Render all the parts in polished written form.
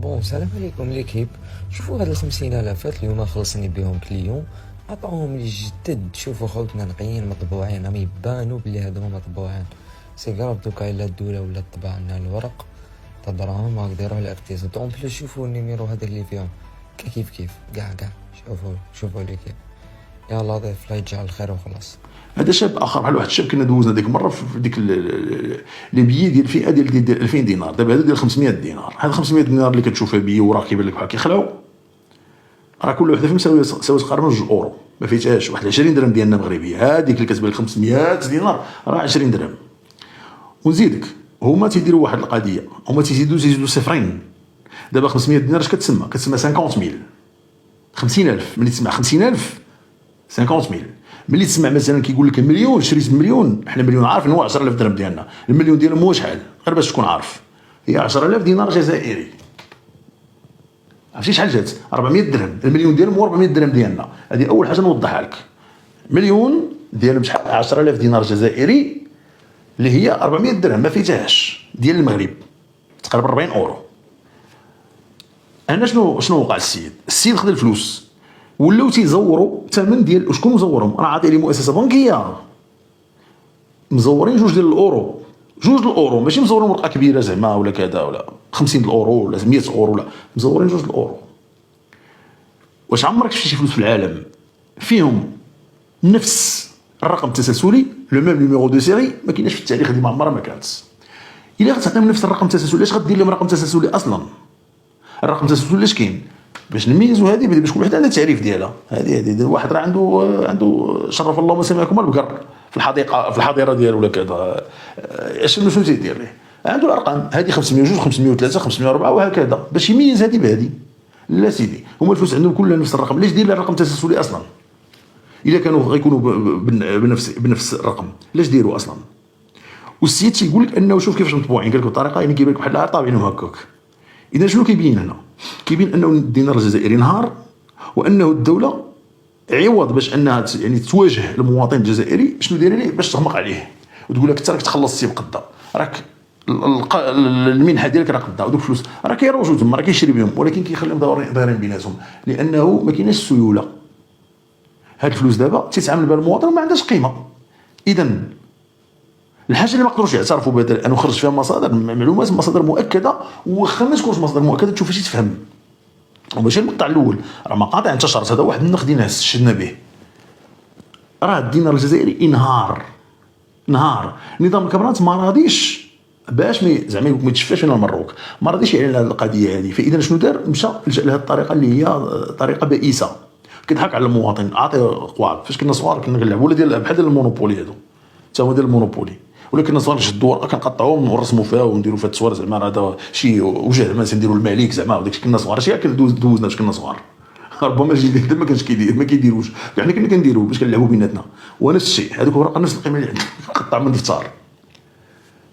بون سلام عليكم ليكيب. شوفوا هاد ال50,000 اليوم خلصني بهم كليون، عطاهم لي جدد. شوفوا خوتنا نقيين مطبوعين، راهم يبانوا بلي هادو مطبوعين. سي كراف دوكا الا الدولة ولا طبع لنا الورق تاع دراهم راك ديروه على الاقتصاد. اون بليس شوفوا النيميرو هذاك اللي فيهم كيف كاع شوفوا ليكيب. يا لطيف لا يجعل الخير وخلاص. هذا شاب اخر بحال واحد الشاب كنا دوزنا ديك المره في ديك لي بيي ديال الفئه ديال 2000 دينار. دابا هذا ديال 500 دينار. هاد 500 دينار اللي كتشوفها بيي وراه كيبان لك بحال كيخلعوا، راه كل وحده فيهم ساوي تقريبا 2 اورو، ما فيتهاش واحد 20 درهم ديالنا مغربيه. هذيك اللي كتبان لك 500 دينار راه 20 درهم. ونزيدك هما تيديروا واحد القضيه، هما تيزيدوا صفرين. دابا 500 دينار اش كتسمى؟ كتسمى 50,000. 50,000 ملي تسمع 50,000 50,000. ملي تسمع مثلا كيقول لك مليون، شريت مليون، حنا مليون عارفين هو 10,000 درهم ديالنا. المليون ديالهم هو شحال؟ غير باش تكون عارف، هي 10,000 دينار جزائري. عرفتي شحال جات؟ 400 درهم. المليون ديالهم هو 400 درهم ديالنا. هذه اول حاجه نوضحها لك. مليون ديالهم شحال؟ 10,000 دينار جزائري اللي هي 400 درهم ما فيتهاش ديال المغرب، تقريبا 40 اورو. هنا شنو وقع؟ السيد خد الفلوس ولاو تيزوروا الثمن ديال شكون مزورهم؟ راه عاطي لي مؤسسه بنكيه مزورين 2 ديال الاورو. 2 الاورو ماشي مزورين ورقه كبيره زعما ولا كذا ولا 50 الاورو ولا 100 اورو، لا مزورين 2 الاورو. واش عمرك شفتي شي فلوس في العالم فيهم نفس الرقم التسلسلي لو ميم نيميرو دو سيري؟ ما كايناش في التاريخ، هذه ما عمرها ما كانت. الا غتعطيهم نفس الرقم التسلسلي اش غدير لهم رقم تسلسلي اصلا؟ الرقم التسلسلي اش كاين؟ باش نميزوا هذه باش كل وحده عندها التعريف ديالها. هذه واحد راه عنده شرف الله مسامعكم البقر في الحديقه في الحظيره ديالو ولا كذا، شنو تيدير ليه؟ عنده الارقام هذه 502 503 504 وهكذا باش يميز هذه بهذه. لا سيدي، هما الفلوس عندهم كلها نفس الرقم. ليش دير لها الرقم التسلسلي اصلا؟ الا كانوا غيكونوا بنفس الرقم لاش ديروا اصلا؟ والسيد تيقول لك انه شوف كيفاش مطبوعين، قال لك بطريقه يعني كيبان لك بحال طابعينهم هكاك. اذا شنو كيبين هنا؟ كيبين انه الدينار الجزائري نهار، وانه الدوله عوض باش انها يعني تواجه المواطن الجزائري شنو دايره ليه؟ باش تغمق عليه وتقول لك انت راك تخلصتي بقدا، راك المنحه ديالك راه قدا، ودوك الفلوس راه كيروجوا تما راه كيشري بهم، ولكن كيخليهم دايرين بيناتهم لانه ما كايناش سيوله. هاد الفلوس دابا تيتعامل بها المواطن وما عندهاش قيمه. اذا الحاجه اللي ما قدروش يعترفوا بها انه خرج فيها مصادر معلومات، مصادر مؤكده، واخا ما تكونش مصادر مؤكده تشوف شي تفهم. وماشي المقطع الاول، راه مقاطع انتشرت، هذا واحد النقد ناس شدنا به. راه الدينار الجزائري نهار نظام الكبرات ما راضيش باش زعما ما يتشفاش من المروك، ما راضيش يعلن على القضيه هذه. فاذا شنو دار؟ مشى لجا لهذه الطريقه اللي هي طريقه بائسه، كيضحك على المواطن. عاطي قواعد فاش كنا صغار كنا كنلعبوا ولا ديال بحال ديال المونوبولي، هذو حتى هو ديال المونوبولي، ولا كنا صغار نشدوا ورقه كنقطعوهم ونرسموا فيها ونديروا فيها التصوير زعما هذا شي وجه ما نديروا الملك زعما. وداك كنا صغار شي دوزنا باش كنا صغار. ربما الجيل ما كانش كيدير ما كيديروش، يعني كنا كنديروا باش كنلعبوا بيناتنا. ونفس الشيء هذوك ورقه نفس القيمه اللي عندك قطع من الدفتر.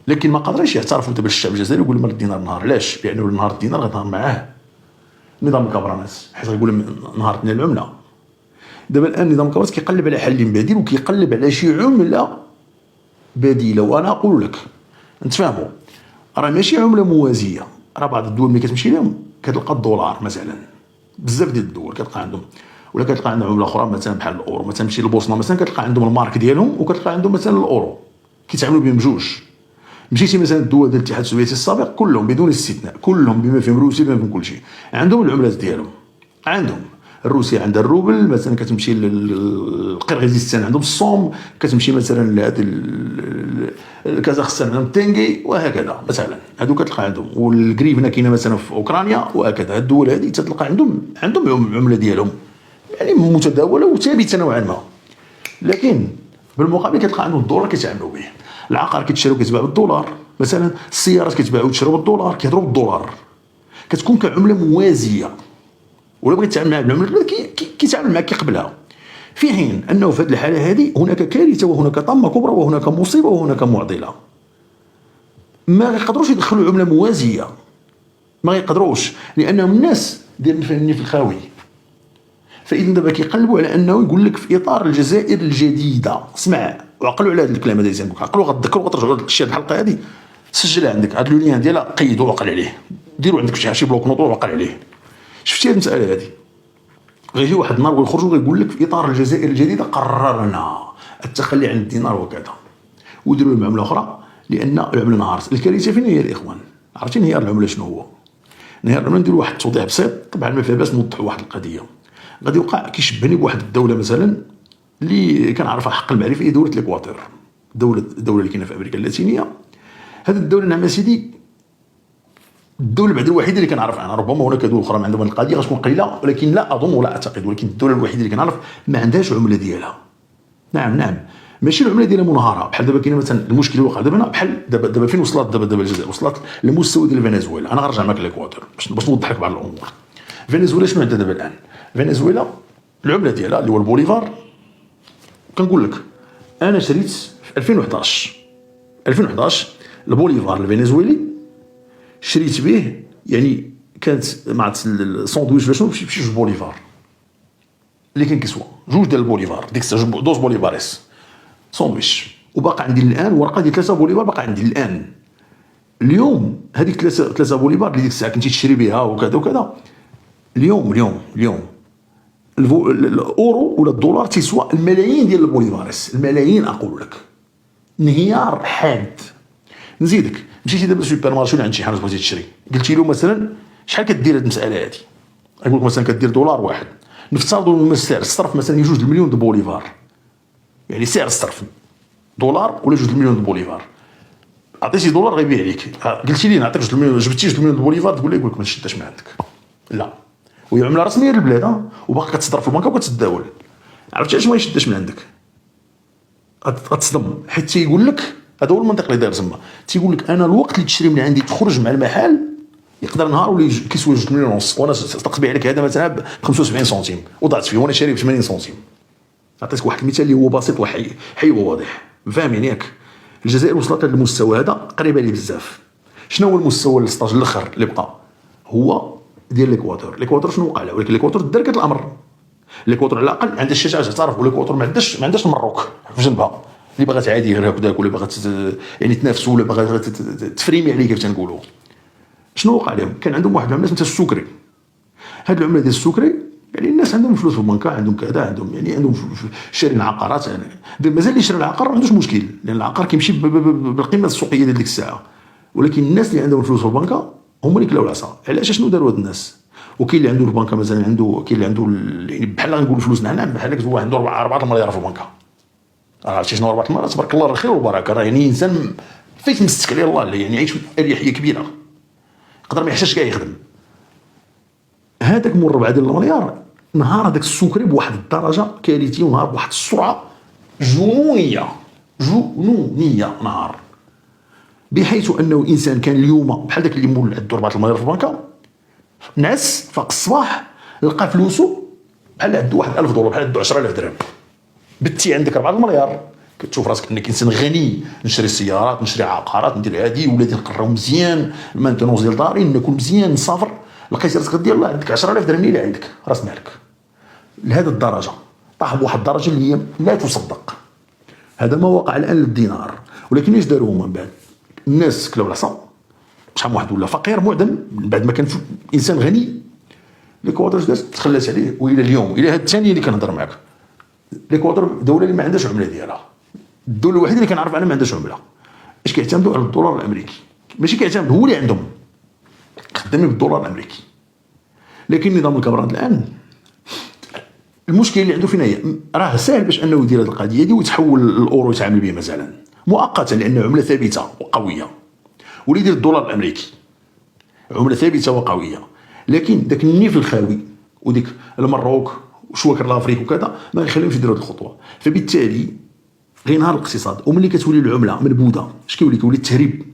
لكن ما قدرش يعترفوا دابا الشعب الجزائري ويقول لهم الدينار نهار. علاش؟ لانه النهار الدينار غيظهر معاه نظام الكبرانات، حيت غيقول نهار اثنين العمله. دابا الان نظام الكبرانات كيقلب على حل بديل وكيقلب على شي عمله بديله. وانا اقول لك نتفاهموا، راه ماشي عمله موازيه. راه بعض الدول ملي كتمشي لهم كتلقى الدولار مثلا، بزاف ديال الدول كتلقى عندهم، ولا كتلقى عندهم عمله اخرى مثلا بحال الاورو. مثلا تمشي للبوسنه مثلا كتلقى عندهم المارك ديالهم، وكتلقى عندهم مثلا الاورو، كيتعاملوا بهم بجوج. مشيتي مثلا الدول ديال الاتحاد السوفيتي السابق كلهم بدون استثناء، كلهم بما فيهم روسيا بما فيهم كل شيء عندهم العملات ديالهم. عندهم روسيا عندها الروبل مثلا، كتمشي للقرغيزستان عندهم الصوم، كتمشي مثلا لهاد الكازاخستان عندهم التنغي وهكذا مثلا. هادو كتلقى عندهم، والجريفنا كاينه مثلا في اوكرانيا وهكذا. الدول هذه تتلقى عندهم العمله ديالهم يعني متداوله وثابته نوعا ما. لكن بالمقابل كتلقى عندهم الدولار كيتعاملوا به، العقار كيتشرى وكيتباع بالدولار مثلا، السيارات كيتباعوا ويتشروا بالدولار، كيهضروا بالدولار. كتكون كعمله موازيه، ولا بغيت تعامل مع العمله كيتعامل معك قبلها. في حين انه في هذه الحاله هذه هناك كارثه وهناك طامه كبرى وهناك مصيبه وهناك معضله. ما يقدروش يدخلوا عمله موازيه، ما يقدروش، لانهم الناس ديال الفني في الخاوي. فاذا دابا كيقلبوا على انه يقول لك في اطار الجزائر الجديده. اسمع وعقلوا على هذا الكلام هذا، عقلوا غتذكروا وغترجعوا لهاد الشيء. الحلقه هذه سجلها عندك، هاد لو لين ديالها قيدوا وعقل عليه. ديروا عندك شي بلوك نوط وعقل عليه. شفتي هذه المساله هذه غيجي واحد النهار ويخرجوا ويقول لك في اطار الجزائر الجديده قررنا التخلي عن الدينار وكذا، وديروا العمله اخرى لان العمله انهارت. الكارثه فين هي الاخوان؟ عرفتي انهيار العمله شنو هو؟ انهيار العمله نديروا واحد التوضيح بسيط، طبعا ما فيها باس نوضحوا واحد القضيه. غادي يوقع كيشبهني بواحد الدوله مثلا اللي كنعرفها حق المعرفه، هي دوله الاكوادور، الدوله اللي كاينه في امريكا اللاتينيه. هذه الدوله نعم سيدي الدوله بعد الوحيده اللي كنعرف عنها، ربما هناك دول اخرى عندهم القضيه غتكون قليله ولكن لا اظن ولا اعتقد، ولكن الدوله الوحيده اللي كنعرف ما عندهاش عمله ديالها. نعم ماشي العمله ديالها منهاره، بحال دابا كاين مثلا المشكل اللي وقع دابا بحال دابا فين وصلت دابا الجزائر؟ وصلت للمستوى ديال فنزويلا. انا غنرجع معك للاكوادور باش نوضح لك بعض الامور. فنزويلا شنو عندها دابا الان؟ فنزويلا العمله ديالها اللي هو البوليفار، كنقول لك انا شريت في 2011 البوليفار الفنزويلي شريت به، يعني كانت مع الساندويش باش نمشي 2 بوليفار اللي كان كيسوا 2 ديال البوليفار، ديك الساعه 2 بوليفاريس ساندويش، وباقي عندي الان ورقه ديال 3 بوليفار باقي عندي الان. اليوم هذيك 3 بوليفار اللي ديك الساعه كنتي تشري بها وكذا وكذا، اليوم الاورو ولا الدولار تيسوى الملايين ديال البوليفاريس، الملايين اقول لك. انهيار حاد. نزيدك مشيتي دابا للسوبر مارشي ولا عند شي حاجه بغيتي تشري، قلتي له مثلا شحال كدير هذه المساله هذه؟ يقول لك مثلا كدير دولار واحد. نفترضوا سعر الصرف مثلا 2 المليون دو بوليفار، يعني سعر الصرف دولار ولا 2 المليون دو بوليفار. عطيتي دولار غيبيع عليك، قلتي لي نعطيك 2 المليون، جبتي 2 المليون دو بوليفار، تقول لك ما تشداش من عندك. لا، وهي عمله رسميه للبلاد وباقي كتصدر في البنكه وكتتداول. عرفتي علاش ما يشداش من عندك؟ غتصدم، حيت تيقول لك هذا هو المنطق اللي داير تما. تيقول لك انا الوقت اللي تشري من عندي تخرج مع المحل يقدر نهار ولا كيسوى 2 مليون ونص، وانا تقبيع لك هذا مثلا ب 75 سنتيم وضعت فيه وانا شاري ب 80 سنتيم. عطيتك واحد المثال اللي هو بسيط وحي وواضح، فاهمين ياك؟ الجزائر وصلت لهذا المستوى هذا قريبه لي بزاف. شنو هو المستوى السطاج الاخر اللي بقى؟ هو ديال الاكوادور. الاكوادور شنو وقع له؟ ولكن الاكوادور دركت الامر. الاكوادور على الاقل عندها الشجاعه تعترف، والاكوادور ما عندهاش المروك في جنبها اللي باغا عادي غير هكذاك، ولا باغا يعني تنافسوا، ولا باغا تفريمي عليه كيف تنقولوا. شنو وقع لهم؟ كان عندهم واحد العمله سميتها السكري. هذه العمله ديال السكري يعني الناس عندهم فلوس في البنكه، عندهم كذا، عندهم يعني عندهم شارين عقارات. يعني مازال اللي شرا العقار ما عندوش مشكل، لان العقار كيمشي بالقيمه السوقيه ديال ديك الساعه. ولكن الناس اللي عندهم فلوس في البنكه هما اللي كلاو العصا. علاش؟ شنو داروا هاد الناس؟ وكاين اللي عنده البنكه مثلا كاين اللي عنده يعني بحال غنقولوا فلوس نعم، بحال هكا واحد عنده 4 مليار في البنكه. عرفتي شنو 4 مليار؟ تبارك الله الخير والبركه، راه يعني انسان فايت مستك عليه الله، يعني يعيش اريحيه كبيره، يقدر ما يحتاجش كاع يخدم. هذاك مول 4 ديال المليار نهار هذاك السكري بواحد الدرجه كارثيه، ونهار بواحد السرعه جنونيه نهار، بحيث انه الانسان كان اليوم بحال داك اللي مول عنده 4 المليار في البنكه، نعس فاق الصباح لقى فلوسه بحال عنده واحد 1000 دولار، بحال عنده 10000 درهم. بتي عندك 4 المليار، كتشوف راسك انك انسان غني، نشري سيارات، نشري عقارات، ندير هادي، ولادي نقراو مزيان، المانتونونس ديال داري، ناكل مزيان، نسافر. لقيتي راسك ديال الله عندك 10000 درهم اللي عندك راس مالك. لهذا الدرجه طاح بواحد الدرجه اللي هي لا تصدق. هذا ما وقع الان للدينار. ولكن ايش داروا هما من بعد؟ الناس كلاو العصا، شحال من واحد ولا فقير معدم من بعد ما كان انسان غني. الاكوادور دارت تخلات عليه، والى اليوم الى هاد الثانيه اللي كنهضر معاك، الاكوادور دوله اللي ما عندهاش عمله ديالها، الدوله الوحيده اللي كنعرف عنها ما عندهاش عمله. اش كيعتمدوا على الدولار الامريكي، ماشي كيعتمد هو اللي عندهم خدامين بالدولار الامريكي. لكن نظام الكبرات الان المشكله اللي عنده فين هي؟ راه ساهل باش انه يدير هذه القضيه دي ويتحول الاورو يتعامل به مثلا مؤقتا، لانه عمله ثابته وقويه، ولا يدير الدولار الامريكي عمله ثابته وقويه. لكن داك النيف الخاوي وديك المروك وشواكر لافريك وكذا ما يخليهمش يديروا هذه الخطوه، فبالتالي غينهار الاقتصاد. وملي كتولي العمله منبوذه اش كيولي؟ كيولي التهريب.